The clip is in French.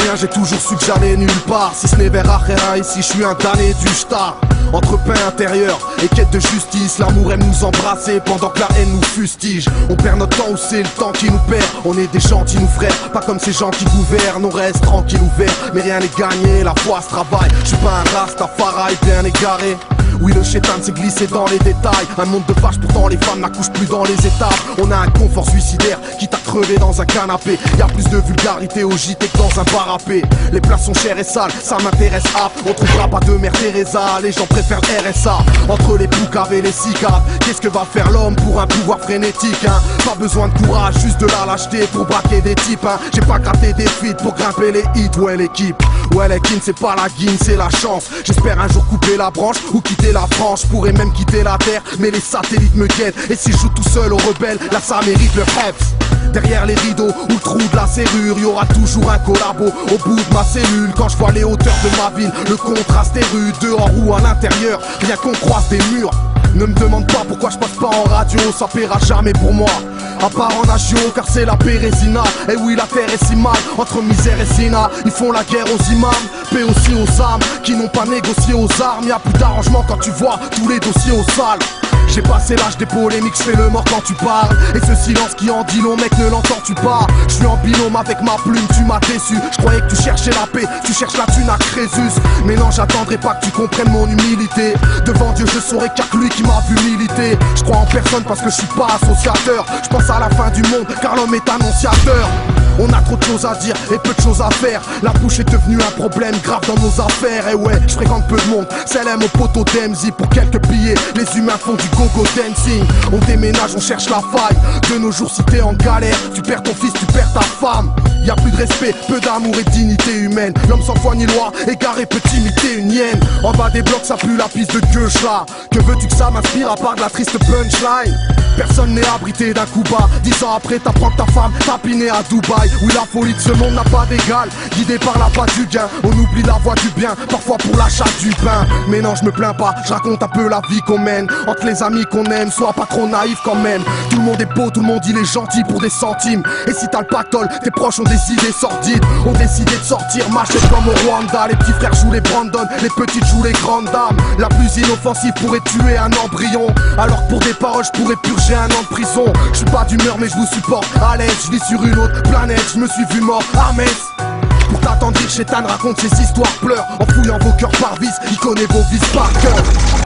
rien, j'ai toujours su que j'allais nulle part. Si ce n'est vers Akhera, ici je suis un damné du shtar. Entre pain intérieur et quête de justice, l'amour aime nous embrasser pendant que la haine nous fustige. On perd notre temps ou c'est le temps qui nous perd. On est des gentils nous frères, pas comme ces gens qui gouvernent. On reste tranquille ouvert, mais rien n'est gagné, la foi se travaille. Je suis pas un rastafari bien égaré. Oui, le chétan s'est glissé dans les détails. Un monde de vaches, pourtant les femmes n'accouchent plus dans les étapes. On a un confort suicidaire qui t'a crevé dans un canapé. Y'a plus de vulgarité au JT que dans un bar à paix. Les places sont chères et sales, ça m'intéresse à. On trouvera pas de mère Teresa, les gens préfèrent le RSA. Entre les poucaves et les cicaves, qu'est-ce que va faire l'homme pour un pouvoir frénétique, hein? Pas besoin de courage, juste de la lâcheté pour braquer des types, hein? J'ai pas gratté des feats pour grimper les hits. Ouais l'équipe, ouais les kins, c'est pas la guine, c'est la chance. J'espère un jour couper la branche ou quitter la France. Je pourrais même quitter la terre, mais les satellites me guettent. Et si je joue tout seul aux rebelles, là ça mérite le Heps. Derrière les rideaux ou le trou de la serrure, y'aura toujours un collabo au bout de ma cellule. Quand je vois les hauteurs de ma ville, le contraste est rude. Dehors ou à l'intérieur, rien qu'on croise des murs. Ne me demande pas pourquoi je passe pas en radio, ça paiera jamais pour moi. À part en agio, car c'est la Pérésina. Et oui, la terre est si mal, entre misère et zina. Ils font la guerre aux imams, paix aussi aux âmes qui n'ont pas négocié aux armes. Y'a plus d'arrangement quand tu vois tous les dossiers au sale. J'ai passé l'âge des polémiques, je fais le mort quand tu parles. Et ce silence qui en dit long, mec, ne l'entends-tu pas? Je suis en binôme avec ma plume, tu m'as déçu. Je croyais que tu cherchais la paix, tu cherches la thune à Crésus. Mais non, j'attendrai pas que tu comprennes mon humilité. Devant Dieu, je saurai qu'il y a que lui qui m'a vu militer. Je crois en personne parce que je suis pas associateur. Je pense à la fin du monde, car l'homme est annonciateur. On a trop de choses à dire et peu de choses à faire. La bouche est devenue un problème grave dans nos affaires. Et ouais, je fréquente peu de monde, c'est l'aime au poteau d'Emzy. Pour quelques billets, les humains font du go-go dancing. On déménage, on cherche la faille. De nos jours, si t'es en galère, tu perds ton fils, tu perds ta femme. Y'a plus de respect, peu d'amour et de dignité humaine. L'homme sans foi ni loi, égaré peut imiter une hyène. En bas des blocs, ça pue la piste de gauche là. Que veux-tu que ça m'inspire à part de la triste punchline? Personne n'est abrité d'un coup bas. 10 ans après, t'apprends que ta femme tapinée à Dubaï. Oui, la folie de ce monde n'a pas d'égal. Guidé par la voie du gain, on oublie la voie du bien, parfois pour l'achat du pain. Mais non, je me plains pas, je raconte un peu la vie qu'on mène. Entre les amis qu'on aime, sois pas trop naïf quand même. Tout le monde est beau, tout le monde il est gentil pour des centimes. Et si t'as le pactole, tes proches ont des idées sordides. Ont décidé de sortir, machette comme au Rwanda. Les petits frères jouent les Brandon, les petites jouent les grandes dames. La plus inoffensive pourrait tuer un embryon, alors que pour des paroles je pourrais purger un an de prison. Je suis pas d'humeur mais je vous supporte à l'aise. Je vis sur une autre planète, je me suis vu mort à Metz. Pour t'attendrir, Chétan raconte ses histoires, pleure en fouillant vos cœurs par vis. Il connaît vos vices par cœur.